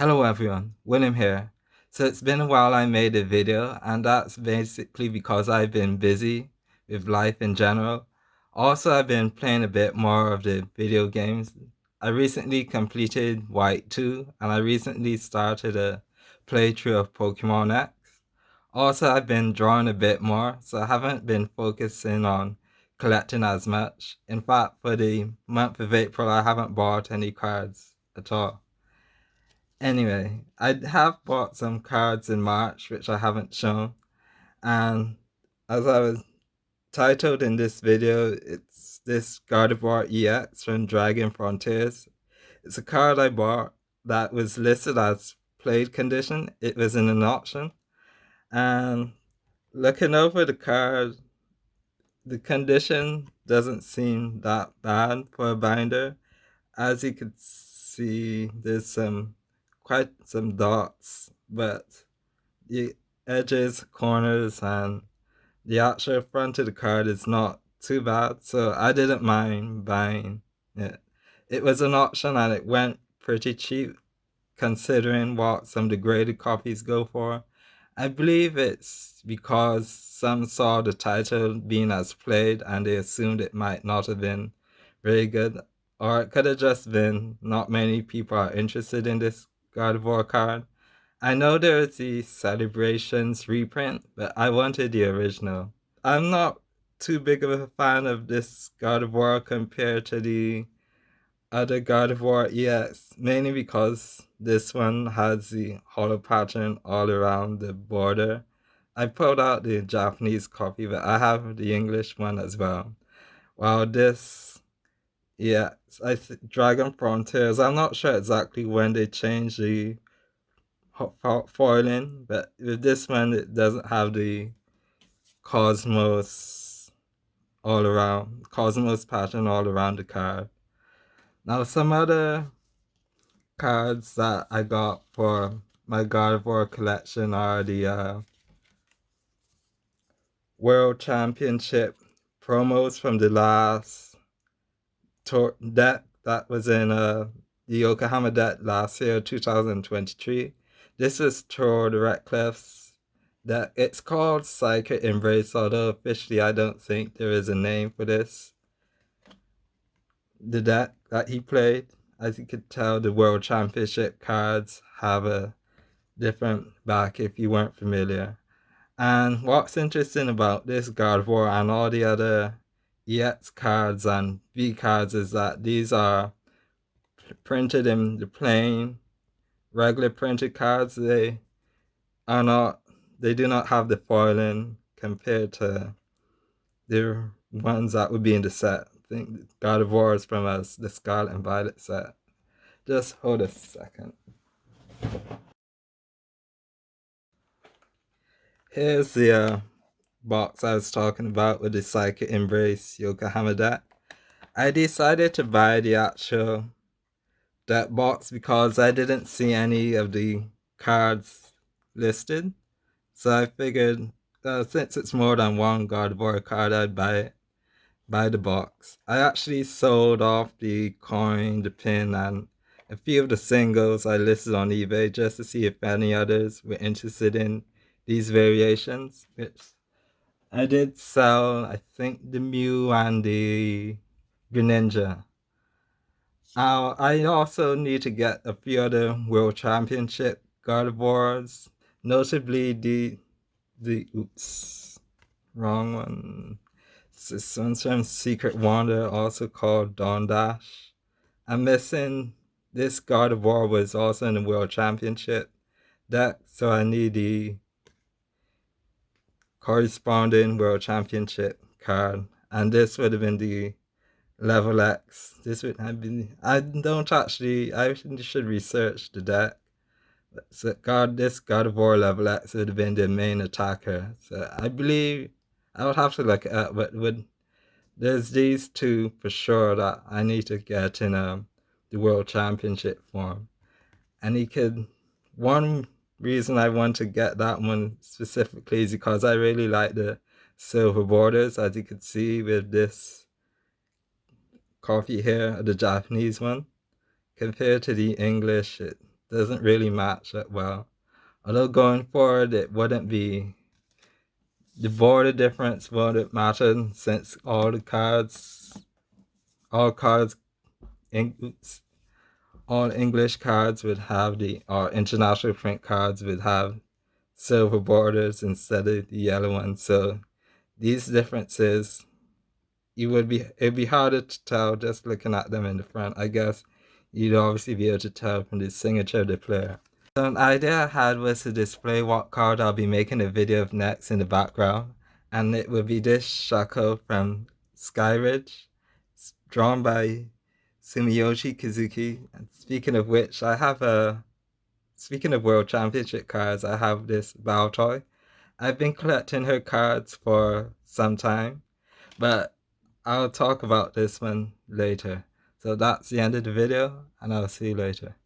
Hello everyone, William here. So it's been a while I made a video, and that's basically because I've been busy with life in general. Also, I've been playing a bit more of the video games. I recently completed White 2, and I recently started a playthrough of Pokemon X. Also, I've been drawing a bit more, so I haven't been focusing on collecting as much. In fact, for the month of April, I haven't bought any cards at all. Anyway, I have bought some cards in March, which I haven't shown. And as I was titled in this video, it's this Gardevoir EX from Dragon Frontiers. It's a card I bought that was listed as played condition. It was in an auction. And looking over the card, the condition doesn't seem that bad for a binder. As you can see, there's quite some dots, but the edges, corners, and the actual front of the card is not too bad, so I didn't mind buying it. It was an auction and it went pretty cheap considering what some degraded copies go for. I believe it's because some saw the title being as played and they assumed it might not have been very good. Or it could have just been not many people are interested in this God of War card. I know there's the Celebrations reprint, but I wanted the original. I'm not too big of a fan of this God of War compared to the other God of War EX, mainly because this one has the hollow pattern all around the border. I pulled out the Japanese copy, but I have the English one as well. While this, yeah, Dragon Frontiers, I'm not sure exactly when they changed the foiling, but with this one, it doesn't have the Cosmos pattern all around the card. Now, some other cards that I got for my God of War collection are the World Championship promos from the last tour deck that was in the Yokohama deck last year, 2023. This is Tour the Reckless deck. It's called Psychic Embrace, although officially I don't think there is a name for this. The deck that he played, as you could tell, the World Championship cards have a different back if you weren't familiar. And what's interesting about this God of War and all the other EX cards and V cards is that these are printed in the plain, regular printed cards. Are not, they do not have the foiling compared to the ones that would be in the set. I think God of War is from us, the Scarlet and Violet set. Just hold a second. Here's the box I was talking about with the Psychic Embrace Yokohama deck. I decided to buy the actual deck box because I didn't see any of the cards listed. So I figured since it's more than one God of War card, I'd buy the box. I actually sold off the coin, the pin, and a few of the singles I listed on eBay just to see if any others were interested in these variations, which I did sell, I think, the Mew and the Greninja. I also need to get a few other World Championship God of Wars, notably the oops, wrong one. This one's from Secret Wonder, also called Dawn Dash. I'm missing this God of War was also in the World Championship deck, so I need the corresponding World Championship card, and this would have been the Level X. This would have been. I don't actually. I should research the deck. So this God of War Level X would have been the main attacker. So I believe I would have to look it up, but would there's these two for sure that I need to get in the World Championship form. And he could one reason I want to get that one specifically is because I really like the silver borders, as you could see with this coffee here, the Japanese one. Compared to the English, it doesn't really match that well. Although going forward, it wouldn't be, the border difference wouldn't matter since all cards, in, all English cards would have or international print cards would have silver borders instead of the yellow ones. So these differences, it'd be harder to tell just looking at them in the front. I guess you'd obviously be able to tell from the signature of the player. So an idea I had was to display what card I'll be making a video of next in the background, and it would be this Shaco from Skyridge, drawn by Sumiyoshi Kazuki. And speaking of which, speaking of World Championship cards, I have this Baltoy. I've been collecting her cards for some time, but I'll talk about this one later. So that's the end of the video, and I'll see you later.